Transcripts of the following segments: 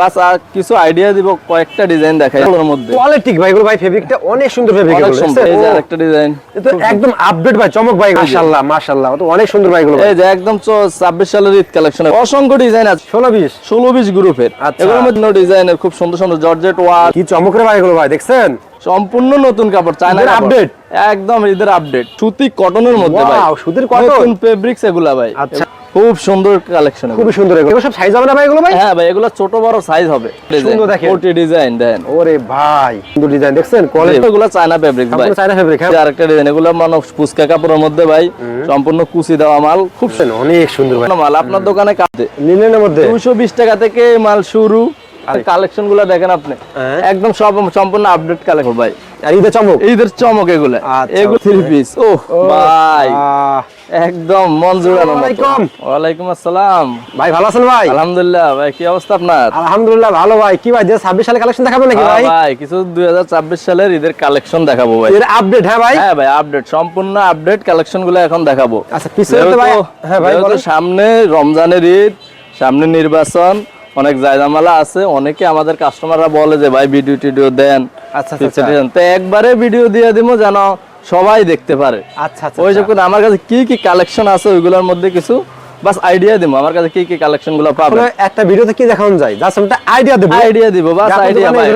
বাস আর কিছু আইডিয়া দিব, কয়েকটা ডিজাইন দেখাই এর মধ্যে। কোয়ালিটি ভাই এগুলো ভাই ফেব্রিকটা অনেক সুন্দর ফেব্রিক এগুলো দেখছেন। এই যে আরেকটা ডিজাইন, এটা একদম আপডেট ভাই, চমক ভাই, মাশাআল্লাহ মাশাআল্লাহ, তো অনেক সুন্দর ভাই এগুলো। এই যে একদম 26 সালের ঈদ কালেকশন, অসংখ্য ডিজাইন আছে, 16-20 গ্রুপের। এগুলোর মধ্যে ডিজাইনের খুব সুন্দর সুন্দর জর্জেট ওয়ার্ক, কি চমক রে ভাই এগুলো ভাই, দেখছেন সম্পূর্ণ নতুন কাপড়, চায়না আপডেট, একদম ঈদের আপডেট, সুতি কটনের মধ্যে ভাই, ওয়াও সুতির কটন, নতুন ফেব্রিক্স এগুলা ভাই। আচ্ছা, খুব সুন্দর কালেকশন, খুব সুন্দর এগুলো। সব সাইজ হবে না ভাই এগুলো ভাই? হ্যাঁ ভাই, এগুলো ছোট বড় সাইজ হবে। সুন্দর দেখেন, 40 ডিজাইন দেন। ওরে ভাই সুন্দর ডিজাইন দেখছেন, কোয়ালিটি এগুলো চায়না ফেব্রিক্স ভাই, চায়না ফেব্রিক। হ্যাঁ, আরেকটা ডিজাইন, এগুলো মানে ফুসকা কাপড়ের মধ্যে ভাই, সম্পূর্ণ কুচি দেওয়া মাল, খুব অনেক সুন্দর ভাই মাল। আপনার দোকানে কাটে লিনেনের মধ্যে 220 টাকা থেকে মাল শুরু। কালেকশন গুলো দেখেন আপনি, একদম সব সম্পূর্ণ আপডেট কালেকশন ভাই। আর ঈদের চমক, ঈদের চমক এগুলো, এগুলো 3 পিস। ও ভাই একদম মন জোড়ানো। ওয়ালাইকুম আসসালাম ভাই, ভালো আছেন ভাই? আলহামদুলিল্লাহ ভাই, কি অবস্থা আপনার? আলহামদুলিল্লাহ ভালো ভাই। কি ভাই 2026 সালের কালেকশন দেখাবেন নাকি ভাই? ভাই কিছু 2026 সালের ঈদের কালেকশন দেখাবো ভাই, এর আপডেট। হ্যাঁ ভাই, হ্যাঁ ভাই আপডেট, সম্পূর্ণ আপডেট কালেকশন গুলো এখন দেখাবো। আচ্ছা পিছনে তো ভাই, হ্যাঁ ভাই বলেন। সামনে রমজানের ঈদ, সামনে নির্বাচন, অনেক জায়জামালা আছে। অনেকে আমাদের কাস্টমাররা বলে যে ভাই ভিডিও টিডিও দেন। আচ্ছা তো একবারে ভিডিও দিয়ে দিমু যেন সবাই দেখতে পারে। আচ্ছা আচ্ছা, ওই যখন আমার কাছে কি কি কালেকশন আছে ওইগুলোর মধ্যে কিছু বাস আইডিয়া দিব, আমার কাছে কি কি কালেকশন গুলো পাবেন। একটা ভিডিওতে কি দেখানো যায়, জাস্ট একটা আইডিয়া দেব, আইডিয়া দিব বাস, আইডিয়া ভাই।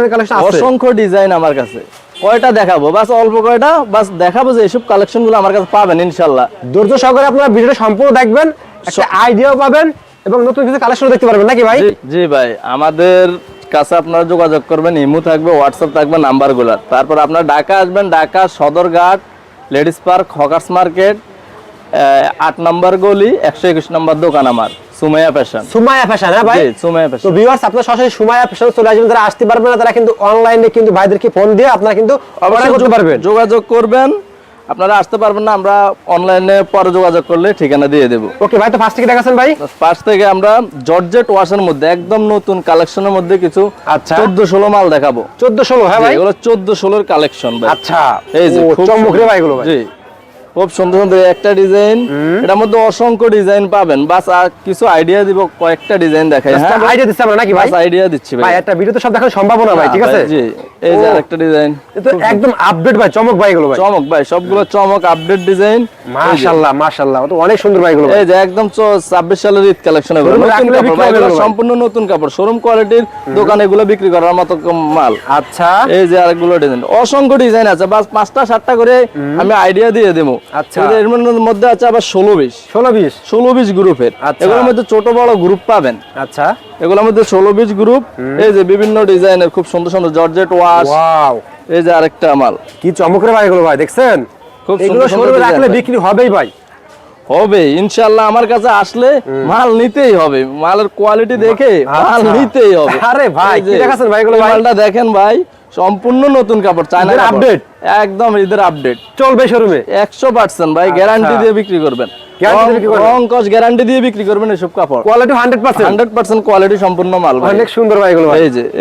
অসংখ্য ডিজাইন আমার কাছে, কয়টা দেখাবো বাস, অল্প কয়টা বাস দেখাবো, যে এইসব কালেকশন গুলো আমার কাছে পাবেন ইনশাআল্লাহ। ধৈর্য সহকারে আপনারা ভিডিওটা সম্পূর্ণ দেখবেন, একটা আইডিয়াও পাবেন এবং নতুন কিছু কালেকশন দেখতে পারবেন নাকি ভাই? জি ভাই, আমাদের কাছে আপনারা যোগাযোগ করবেন, ইমো থাকবে, হোয়াটসঅ্যাপ থাকবে, নাম্বারগুলো। তারপর আপনারা ঢাকা আসবেন, Dhaka Sadarghat, ladies park, hawkers market, 8 নম্বর গলি, 121 নম্বর দোকান আমার, সুমাইয়া ফ্যাশন। সুমাইয়া ফ্যাশন, হ্যাঁ ভাই, সুমাইয়া ফ্যাশন। তো ভিউয়ার্স আপনারা সরাসরি সুমাইয়া ফ্যাশন চলে আসবেন, যারা আসতে পারবেন না তারা কিন্তু অনলাইনে কিন্তু ভাইদেরকে ফোন দিয়ে আপনারা কিন্তু অর্ডার করতে পারবেন, যোগাযোগ করবেন। আপনারা আসতে পারবেন না, আমরা অনলাইনে পরে যোগাযোগ করলে ঠিকানা দিয়ে দেব। ওকে ভাই, তো ফার্স্ট থেকে দেখাছেন ভাই? ফার্স্ট থেকে আমরা জর্জেট ওয়াশের মধ্যে একদম নতুন কালেকশনের মধ্যে কিছু 14-16 মাল দেখাবো। 14-16, হ্যাঁ ভাই, এগুলো 14-16 এর কালেকশন ভাই। আচ্ছা, এই যে খুব চমক রে ভাই এগুলো ভাই। জি, খুব সুন্দর সুন্দর একটা ডিজাইন, এটার মধ্যে অসংখ্য ডিজাইন পাবেন। বাস আর কিছু আইডিয়া দিব, কয়েকটা ডিজাইন দেখাই। হ্যাঁ আইডিয়া দিচ্ছি আমরা নাকি ভাই? আইডিয়া দিচ্ছি ভাই, একটা ভিডিওতে সব দেখানো সম্ভব না ভাই, ঠিক আছে? জি, এই যে আরেকটা ডিজাইন, এটা একদম আপডেট ভাই, চমক ভাই এগুলো ভাই, চমক ভাই, সবগুলো চমক আপডেট ডিজাইন। মাশাআল্লাহ মাশাআল্লাহ, তো অনেক সুন্দর ভাই এগুলো। এই যে একদম 26 সালের ঈদ কালেকশন, এগুলো নতুন কাপড় ভাই, এগুলো সম্পূর্ণ নতুন কাপড়, শোরুম কোয়ালিটির দোকানে এগুলো বিক্রি করার মতো মাল। আচ্ছা, এই যে আরেকগুলো ডিজাইন, অসংখ্য ডিজাইন আছে, বাস 5টা-7টা করে আমি আইডিয়া দিয়ে দেবো। আচ্ছা, এর মধ্যে আছে আবার 16-20 গ্রুপের। এগুলোর মধ্যে ছোট বড় গ্রুপ পাবেন। আচ্ছা, এগুলোর মধ্যে 16-20 গ্রুপ। এই যে বিভিন্ন ডিজাইনের খুব সুন্দর সুন্দর জর্জেট ওয়াশ। ওয়াও, এই যে আরেকটা মাল, কি চমক রে ভাই এগুলো ভাই, দেখছেন? খুব এগুলো শোরুমে রাখলে বিক্রি হবেই ভাই, হবে ইনশাআল্লাহ। আমার কাছে আসলে মাল নিতেই হবে, মালের কোয়ালিটি দেখে মাল নিতেই হবে। আরে ভাই কি দেখাছেন ভাই এগুলো? মালটা দেখেন ভাই, সম্পূর্ণ নতুন কাপড়, চায়না আপডেট, একদম ঈদের আপডেট, চলবে শোরুমে 100% ভাই, গ্যারান্টি দিয়ে বিক্রি করবেন, গ্যারান্টি দিয়ে বিক্রি করবেন এসব কাপড়, কোয়ালিটি 100% কোয়ালিটি সম্পূর্ণ মাল ভাই, অনেক সুন্দর ভাই এগুলো।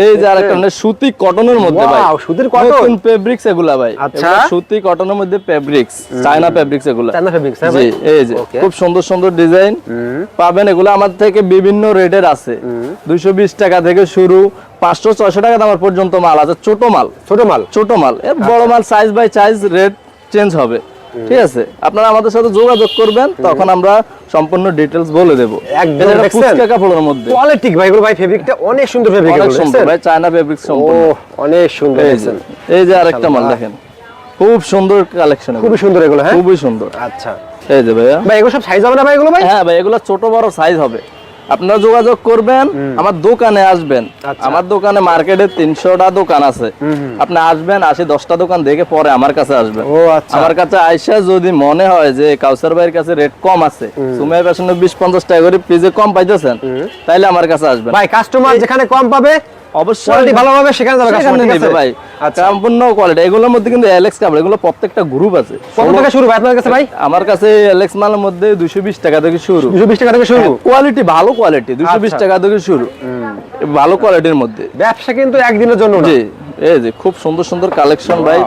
এই যে আরেকটা সুতি কটনের মধ্যে ভাই, সুতির কটন ফেব্রিক্স এগুলা ভাই। আচ্ছা, সুতি কটনের মধ্যে ফেব্রিক্স, চায়না ফেব্রিক্স এগুলা, চায়না ফেব্রিক্স, হ্যাঁ ভাই। এই যে খুব সুন্দর সুন্দর ডিজাইন পাবেন, এগুলো আমাদের থেকে বিভিন্ন রেটের আছে, 220 টাকা থেকে শুরু, 500-600 টাকা দাম পর্যন্ত মাল আছে। ছোট মাল, এর বড় মাল size by size rate change হবে, ঠিক আছে? আপনারা আমাদের সাথে যোগাযোগ করবেন, তখন আমরা সম্পূর্ণ ডিটেইলস বলে দেব। একদম ফুসকা কাপড়ের মধ্যে কোয়ালিটি ভাই এগুলো ভাই, ফেব্রিকটা অনেক সুন্দর ফেব্রিক, অনেক সুন্দর ভাই, চায়না ফেব্রিক সম্পূর্ণ, অনেক সুন্দর। এই যে আরেকটা মাল দেখেন, খুব সুন্দর কালেকশন, খুবই সুন্দর এগুলো, হ্যাঁ খুবই সুন্দর। আচ্ছা, এই যে ভাই, এগুলো সব সাইজ হবে না ভাই এগুলো ভাই? হ্যাঁ ভাই, এগুলো ছোট বড় সাইজ হবে। আপনারা যোগাযোগ করবেন, আমার দোকানে আসবেন। আমার দোকানে মার্কেটে 300টা দোকান আছে, আপনি আসবেন, 10টা দোকান দেখে পরে আমার কাছে আসবেন। আমার কাছে আইসা যদি মনে হয় যে কাউসার ভাইয়ের কাছে রেট কম আছে, সুমাইয়া ফ্যাশনে 20-50 টাকা করে পিসে কম পাইতেছেন, তাইলে আমার কাছে আসবেন ভাই। কাস্টমার যেখানে কম পাবে অবশ্যই কোয়ালিটি ভালো হবে, সেখানে যাবে কাস্টমার নেবে ভাই। আচ্ছা, সম্পূর্ণ কোয়ালিটি। এগুলোর মধ্যে কিন্তু এলএক্স কাপড়, এগুলো প্রত্যেকটা গ্রুপ আছে। কত টাকা শুরু ভাই আপনার কাছে ভাই? আমার কাছে এলএক্স মালের মধ্যে 220 টাকা থেকে শুরু, 220 টাকা থেকে শুরু, কোয়ালিটি ভালো কোয়ালিটি, 220 টাকা থেকে শুরু, ভালো কোয়ালিটির মধ্যে। ব্যবসা কিন্তু একদিনের জন্য না। জি, এই যে খুব সুন্দর সুন্দর কালেকশন ভাই,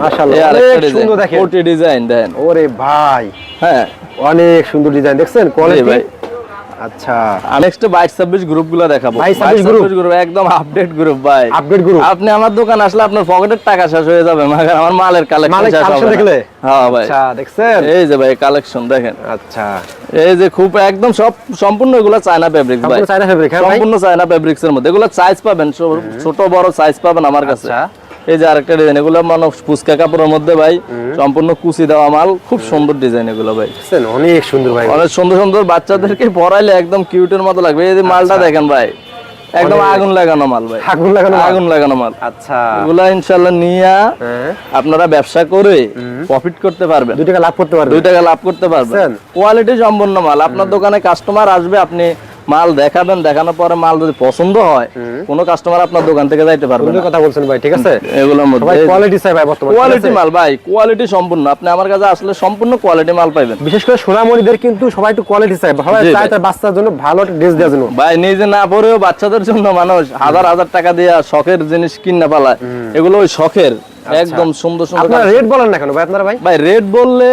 মাশাআল্লাহ, অনেক সুন্দর দেখেন, 40 ডিজাইন দেন। ওরে ভাই, হ্যাঁ অনেক সুন্দর ডিজাইন, দেখছেন কোয়ালিটি ভাই। আচ্ছা, আমি নেক্সট 22-26 গ্রুপগুলো দেখাবো। 22-26 গ্রুপ একদম আপডেট গ্রুপ ভাই, আপডেট গ্রুপ। আপনি আমার দোকান আসলে আপনার পকেটের টাকা শেষ হয়ে যাবে, মাগার আমার মালের কালেকশন শেষ হবে না। দেখলে? হ্যাঁ ভাই, আচ্ছা, দেখছেন? এই যে ভাই কালেকশন দেখেন। আচ্ছা, এই যে খুব একদম সব সম্পূর্ণ এগুলো চায়না ফেব্রিক্স ভাই, চায়না ফেব্রিক। হ্যাঁ ভাই, সম্পূর্ণ চায়না ফেব্রিক্স এর মধ্যে। এগুলো সাইজ পাবেন ছোট বড় সাইজ পাবেন আমার কাছে। আচ্ছা। এই যে আরেকটা ডিজাইন, এগুলো মানে ফুচকা কাপড়ের মধ্যে ভাই, সম্পূর্ণ কুচি দেওয়া মাল, খুব সুন্দর ডিজাইন এগুলো ভাই, দেখছেন? অনেক সুন্দর ভাই, অনেক সুন্দর সুন্দর, বাচ্চাদেরকে পরাইলে একদম কিউটের মতো লাগবে। এই যে মালটা দেখেন ভাই, একদম আগুন লাগানো মাল ভাই, আগুন লাগানো মাল। আগুন লাগানো মাল। আচ্ছা, এগুলা ইনশাআল্লাহ নিয়া আপনারা ব্যবসা করে প্রফিট করতে পারবেন, 2 টাকা লাভ করতে পারবেন। 2 টাকা লাভ করতে পারবেন। বুঝছেন? কোয়ালিটি সম্পন্ন মাল। আপনার দোকানে কাস্টমার আসবে, আপনি মাল দেখাবেন, দেখানোর পরে মাল যদি পছন্দ হয়, কোনো কাস্টমার আপনার দোকান থেকে যাইতে পারবে সুন্দর না। কথা বলছেন ভাই, ঠিক আছে? এগুলোর সবাই মধ্যে কোয়ালিটি চাই ভাই বর্তমানে, কোয়ালিটি মাল ভাই, কোয়ালিটি সম্পূর্ণ। আপনি আমার কাছে আসলে সম্পূর্ণ কোয়ালিটি মাল পাইবেন। বিশেষ করে সোনামণিদের কিন্তু সবাই একটু কোয়ালিটি চাই, সবাই জি চায় ভাই। তার বাচ্চার জন্য ভালো একটা ড্রেস দেওয়ার জন্য। ভাই নিজে না পরেও বাচ্চাদের জন্য মানুষ হাজার হাজার টাকা দিয়ে শখের জিনিস কিনা পালায়, এগুলো ওই শখের একদম সুন্দর সুন্দর। আপনারা রেট বলেন না কেন ভাই আপনারা? ভাই ভাই রেট বললে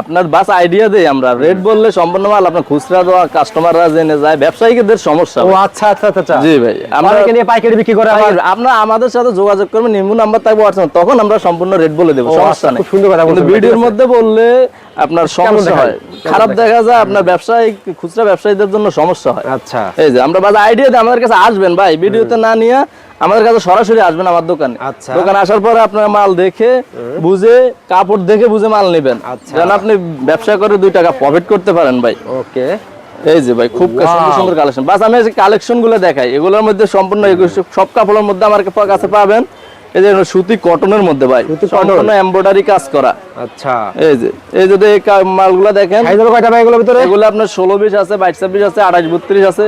আপনার বাস আইডিয়া দেই আমরা, রেট বললে সম্পূর্ণ মাল আপনার খুচরা দেওয়া কাস্টমাররা জেনে যায়, ব্যবসায়ীদের সমস্যা। ও আচ্ছা আচ্ছা আচ্ছা, জি ভাই, আমরা আমরা নিয়ে পাইকারি বিক্রি করে আবার। আপনারা আমাদের সাথে যোগাযোগ করবেন, নিম্ন নাম্বার থাকবে হোয়াটসঅ্যাপ, তখন আমরা সম্পূর্ণ রেট বলে দেবো, ও সমস্যা আচ্ছা, নেই। খুব সুন্দর কথা কিন্তু বলছেন। ভিডিওর মধ্যে বললে আপনার সমস্যা দেখায়? হয়, খারাপ দেখা যায়, আপনার ব্যবসায়ী খুচরা ব্যবসায়ীদের জন্য সমস্যা হয়। আচ্ছা, এই যে আমরা বাজার আইডিয়া দিয়ে আমাদের কাছে আসবেন ভাই, ভিডিওতে না নিয়ে আমাদের কাছে সরাসরি আসবেন আমার দোকানে। আচ্ছা। দোকানে আসার পরে আপনার মাল দেখে বুঝে, কাপড় দেখে বুঝে মাল নেবেন, আচ্ছা। যেন আপনি ব্যবসা করে 2 টাকা প্রফিট করতে পারেন ভাই। ওকে, এই যে ভাই খুব সুন্দর সুন্দর কালেকশন। বাস আমি কালেকশন গুলো দেখাই, এগুলোর মধ্যে সম্পূর্ণ সব কাপড়ের মধ্যে আমার কাছে পাবেন। এই যে সুতি কটনের মধ্যে ভাই, সুতি কটন। সম্পূর্ণ এমব্রয়ডারি কাজ করা। আচ্ছা, এই যে এই মালগুলো দেখেন, সাইজ হবে কয়টা ভাই এগুলোর ভিতরে? এগুলো আপনার 16-20 আছে, 22-26 আছে, 28-32 আছে,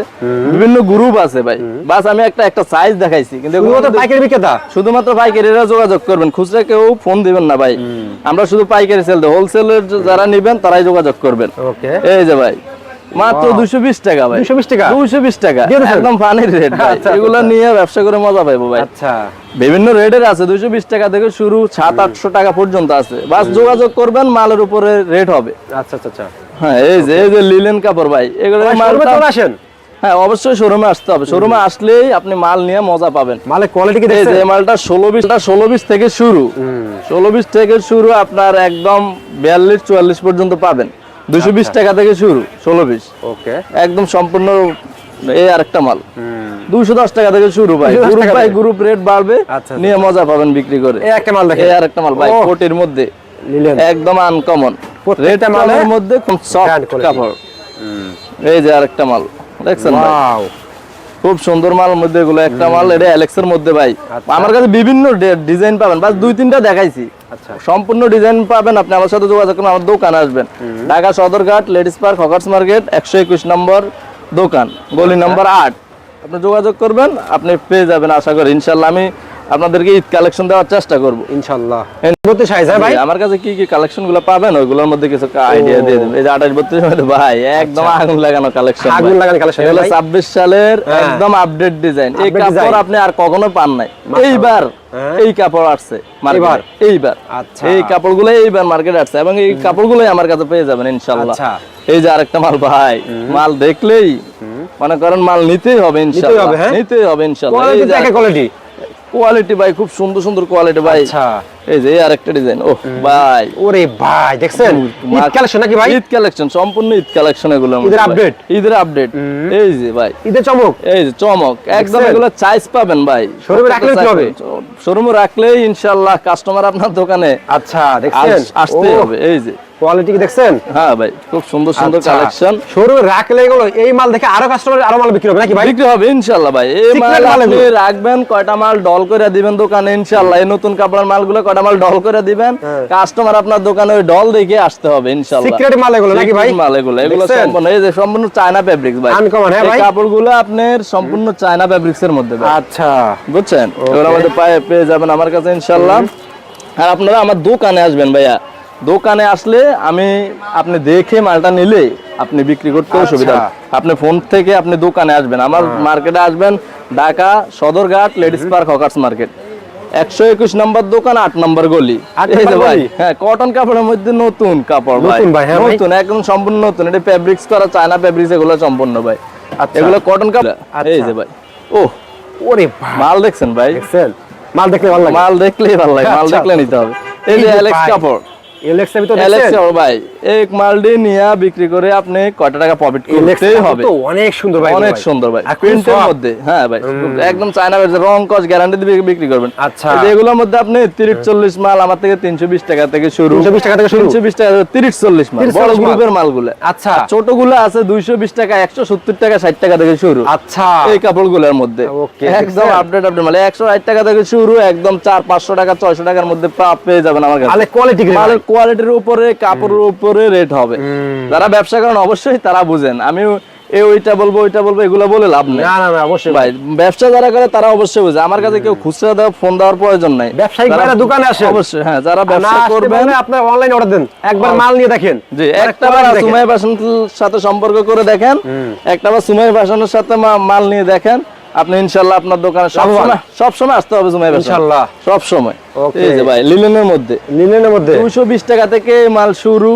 বিভিন্ন গ্রুপ আছে ভাই। বাস আমি একটা সাইজ দেখাইছি, কিন্তু এগুলো শুধুমাত্র পাইকারি বিক্রেতা? শুধুমাত্র পাইকারিরা যোগাযোগ করবেন, খুচরা কেউ ফোন দিবেন না ভাই, আমরা শুধু পাইকারি সেল দেব। হোলসেলের যারা নিবেন তারাই যোগাযোগ করবেন। ওকে, এই যে ভাই মাত্র 220 টাকা ভাই, 220 টাকা? 220 টাকা দিয়ে দিচ্ছেন? একদম ফানির রেট ভাই। আচ্ছা, এগুলো নিয়ে ব্যবসা করে মজা পাইবো ভাই। আচ্ছা, বিভিন্ন রেটের আছে, 220 টাকা থেকে শুরু, 700-800 টাকা পর্যন্ত আছে। বাস যোগাযোগ করবেন, মালের উপরে রেট হবে। আচ্ছা আচ্ছা আচ্ছা। হ্যাঁ, এই যে লিলেন কাপড় ভাই, এগুলো ভাই, মালটা শোরুমে চলে আসেন। হ্যাঁ অবশ্যই শোরুমে আসতে হবে, শোরুমে আসলেই আপনি মাল নিয়ে মজা পাবেন। মালের কোয়ালিটি কি এই যে দেখছেন? মালটা 16-20 থেকে শুরু, 16-20 থেকে শুরু, আপনার একদম 42-44 পর্যন্ত পাবেন। 220 টাকা থেকে শুরু 16-20, ওকে, একদম সম্পূর্ণ। এই আরেকটা মাল 210 টাকা থেকে শুরু ভাই, 210 গ্রুপ টাকা বাই থেকে। গ্রুপ রেট বাড়বে, আচ্ছা, নিয়ে মজা পাবেন বিক্রি করে। এই একটা মাল দেখেন, এই আরেকটা মাল ভাই, ওহ। কোটের মধ্যে নিলেন একদম আনকমন, প্রত্যেকটা মালের মধ্যে খুব সফট brand quality। কাপড়। এই যে আরেকটা মাল দেখছেন ভাই, ওয়াও, খুব সুন্দর মাল মধ্যে এগুলো। একটা মাল এটা অ্যালেক্স এর মধ্যে ভাই, আচ্ছা। আমার কাছে বিভিন্ন ডিজাইন পাবেন, বাস 2-3টা দেখাইছি, আচ্ছা, সম্পূর্ণ ডিজাইন পাবেন। আপনি আমার সাথে যোগাযোগ করুন, আমার দোকানে আসবেন, Dhaka Sadarghat ladies park hawkers market 121 নম্বর দোকান, গলি নম্বর 8। আপনি যোগাযোগ করবেন, আপনি পেয়ে যাবেন আশা করি ইনশাআল্লাহ। আমি আপনাদেরকে ঈদ কালেকশন দেওয়ার চেষ্টা করব ইনশাআল্লাহ। প্রতি সাইজ ভাই, আমার কাছে কি কি কালেকশন গুলো পাবেন ওইগুলোর মধ্যে কিছু আইডিয়া দিয়ে দেব। এই যে 28-32 মধ্যে ভাই একদম আগুন লাগানো কালেকশন, আগুন লাগানো কালেকশন এগুলো ভাই। 26 সালের হ্যাঁ। একদম আপডেট ডিজাইন। এই Update কাপড় design। আপনি আর কখনো পান নাই, এইবার হ্যাঁ। এই কাপড় আসছে মার্কেটে, এইবার আচ্ছা। এই কাপড়গুলো এইবার মার্কেটে আসছে, এবং এই কাপড়গুলোই আমার কাছে পেয়ে যাবেন ইনশাআল্লাহ। আচ্ছা। এই যে আরেকটা মাল ভাই, মাল দেখলেই মনে করেন মাল নিতেই হবে ইনশাআল্লাহ, হবে, হ্যাঁ? নিতেই হবে ইনশাআল্লাহ। এই কোয়ালিটি যে দেখে কোয়ালিটি, কোয়ালিটি ভাই খুব সুন্দর সুন্দর কোয়ালিটি ভাই। আচ্ছা, এই যে আরেকটা ডিজাইন, ও ভাই ওরে ভাই দেখছেন ঈদ কালেকশন নাকি ভাই? ঈদ কালেকশন, সম্পূর্ণ ঈদ কালেকশন এগুলো। ঈদের update? ঈদের আপডেট। এই যে ভাই ঈদের চমক, এই যে চমক একদম, দেখছেন? এগুলো চাইজ পাবেন ভাই। শোরুমে রাখলে কি হবে? শোরুমে রাখলেই ইনশাআল্লাহ কাস্টমার আপনার দোকানে আচ্ছা দেখছেন আসতেই হবে। এই যে কোয়ালিটি কি দেখছেন? হ্যাঁ ভাই খুব সুন্দর সুন্দর কালেকশন। শোরুমে রাখলে এগুলো এই মাল দেখে আরো কাস্টমার আরো মাল বিক্রি হবে নাকি ভাই? বিক্রি হবে ইনশাআল্লাহ ভাই। এই Secret মাল মাল আপনি এগুলো। রাখবেন, কয়টা মাল ডল করে দিবেন দোকানে ইনশাআল্লাহ। এই নতুন কাপড়ের মালগুলো কয়টা মাল ডল করে দিবেন, কাস্টমার আপনার দোকানে ওই ডল দেখে আসতে হবে ইনশাআল্লাহ। সিক্রেট মাল এগুলো নাকি ভাই? Secret মাল এগুলো দেখছেন? সম্পূর্ণ, এই যে সম্পূর্ণ চায়না ফেব্রিক্স ভাই। Uncommon, হ্যাঁ ভাই? এই কাপড়গুলো আপনার সম্পূর্ণ চায়না ফেব্রিক্স এর মধ্যে ভাই, আচ্ছা, বুঝছেন? এগুলো আমাদের পেয়ে যাবেন আমার কাছে ইনশাআল্লাহ। আর আপনারা আমার দোকানে আসবেন ভাইয়া, দোকানে আসলে আপনি দেখে মালটা নিলে আপনি বিক্রি করতে সুবিধা হবে। আপনি ফোন থেকে আপনি দোকানে আসবেন, আমার মার্কেটে আসবেন, Dhaka Sadarghat ladies park hawkers market 121 নম্বর দোকান, 8 নম্বর গলি। 8 এই যে নম্বর ভাই, গলি? হ্যাঁ, কটন কাপড়ের মধ্যে নতুন কাপড় ভাই, নতুন ভাই, হ্যাঁ ভাই। নতুন, একদম সম্পূর্ণ নতুন। এটা ফেব্রিক্স করা, চায়না ফেব্রিক্স, এগুলো সম্পূর্ণ ভাই। আচ্ছা। এগুলো কটন কাপড়। আচ্ছা। এই যে ভাই, ও ওরে ভাই, মাল দেখছেন ভাই, দেখছেন? মাল দেখলে ভালো লাগে। মাল দেখলেই ভালো লাগে, মাল আচ্ছা, দেখলে নিতে হবে। এই যে অ্যালেক্স ভাই, কাপড়, এলেক্স এর ভিতর অ্যালেক্স দেখছেন? কাপড় ভাই, এক মালডি নিয়ে বিক্রি করে আপনি কয়টা টাকা প্রফিট এলেক্স করতেই কাপড় হবে। তো অনেক সুন্দর ভাই, অনেক ভাই। সুন্দর ভাই, আর খুব প্রিন্টের soft। মধ্যে, হ্যাঁ ভাই, একদম চায়না বের, রং কস গ্যারান্টি দিয়ে বিক্রি করবেন। আচ্ছা। এই যে এগুলোর মধ্যে আপনি 30-40 মাল আমার থেকে 320 টাকা থেকে শুরু, 320 টাকা থেকে শুরু? 320 টাকা, 30-40 মাল, 30-40 বড় মাল। গ্রুপের মালগুলো। আচ্ছা। আর ছোটগুলো আছে 220 টাকা, 170 টাকা, 60 টাকা থেকে শুরু। আচ্ছা। এই কাপড়গুলোর মধ্যে Okay, একদম দেখছেন? আপডেট মানে 160 টাকা থেকে শুরু, একদম 400-500 টাকা, 600 টাকার মধ্যে পেয়ে যাবেন আমার কাছে। মালের কোয়ালিটি কি? মালের কোয়ালিটির উপরে, কাপড়ের উপরে রেট হবে। যারা ব্যবসা করেন অবশ্যই তারা বুঝেন, আমি ওইটা বলবো এগুলো বলে লাভ নেই না না না, অবশ্যই ভাই। ব্যবসা যারা করে তারা অবশ্যই বুঝে। আমার কাছে কেউ খুচরা দেওয়া, ফোন দেওয়ার প্রয়োজন নাই। ব্যবসায়িক যারা- ভাইরা দোকানে আসেন। অবশ্যই, হ্যাঁ, যারা না ব্যবসা আসতে করবেন, পারলে আপনি অনলাইনে অর্ডার দেন, একবার মাল নিয়ে দেখেন। জি, মানে একটা বার quality দেখেন। সুমাইয়া ফ্যাশনের সাথে সম্পর্ক করে দেখেন, একটা বার সুমাইয়া ফ্যাশনের সাথে মাল নিয়ে দেখেন, আপনি ইনশাআল্লাহ আপনার দোকানে সবসময় আসতে হবে সুমাইয়া ফ্যাশন, ইনশাআল্লাহ। সব সময়। Okay. এই যে ভাই, লিনেনের মধ্যে লিনেনের মধ্যে 220 টাকা থেকে মাল শুরু,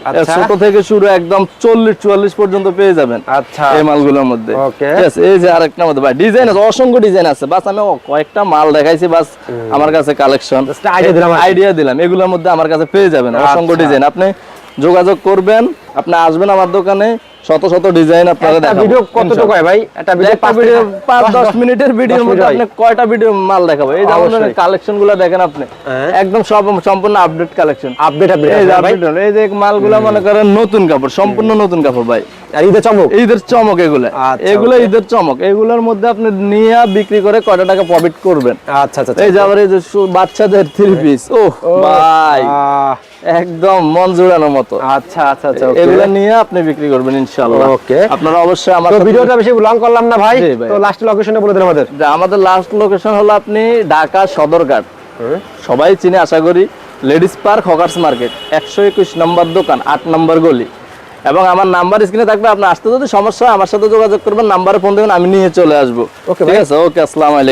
আচ্ছা। ছোট থেকে শুরু, একদম 40-44 পর্যন্ত পেয়ে যাবেন আচ্ছা। এই মালগুলোর মধ্যে। Okay. ঠিক আছে, এই যে আরেকটা মধ্যে ভাই ডিজাইন আছে, অসংখ্য ডিজাইন আছে, বাস আমি কয়েকটা মাল দেখাইছি, বাস আমার কাছে কালেকশন Just idea দিলাম আর কি। আইডিয়া দিলাম, এগুলোর মধ্যে আমার কাছে পেয়ে যাবেন অসংখ্য আচ্ছা। ডিজাইন। আপনি যোগাযোগ করবেন, আপনি আসবেন আমার দোকানে, শত শত ডিজাইন আপনারা একটা দেখাবো। ভিডিও কতটুকু হয় ভাই? একটা ভিডিও একটা ভিডিও 5-10 মিনিটের ভিডিওর মধ্যে আপনি কয়টা ভিডিও মাল দেখাবো? এই যেমন অবশ্যই। কালেকশন গুলো দেখেন আপনি, হ্যাঁ। একদম সম্পূর্ণ আপডেট কালেকশন। আপডেট এই যে ভাই। update হলো, এই যে মালগুলা মনে করেন নতুন কাপড়, সম্পূর্ণ নতুন কাপড় ভাই। আর ঈদের চমক। ঈদের চমক এগুলা, আচ্ছা, এগুলো okay. ঈদের চমক। এগুলোর মধ্যে আপনি নিয়ে বিক্রি করে কয়টা টাকা প্রফিট করবেন? আচ্ছা আচ্ছা। এই যে আবার এই যে বাচ্চাদের 3 পিস, ওহ ভাই, একদম মন জোড়ানোর মতো। আচ্ছা আচ্ছা আচ্ছা। এগুলা নিয়ে আপনি বিক্রি করবেন ইনশাআল্লাহ। Okay. আপনারা অবশ্যই আমার তো সাথে- ভিডিওটা বেশি লং করলাম না ভাই, জি ভাই। তো লাস্ট লোকেশনটা বলে দেন আমাদের। যে আমাদের লাস্ট লোকেশন হলো আপনি ঢাকা সদরঘাট, সবাই চিনে আশা করি, লেডিস পার্ক হকার্স মার্কেট, 121 নম্বর দোকান, 8 নম্বর গলি। এবং আমার নাম্বার স্ক্রিনে থাকবে, আপনি আসতে যদি সমস্যা হয় আমার সাথে যোগাযোগ করবেন, নাম্বারে ফোন দেবেন, আমি নিয়ে চলে আসবো। Okay, ঠিক আছে, ওকে, আসসালামু আলাইকুম।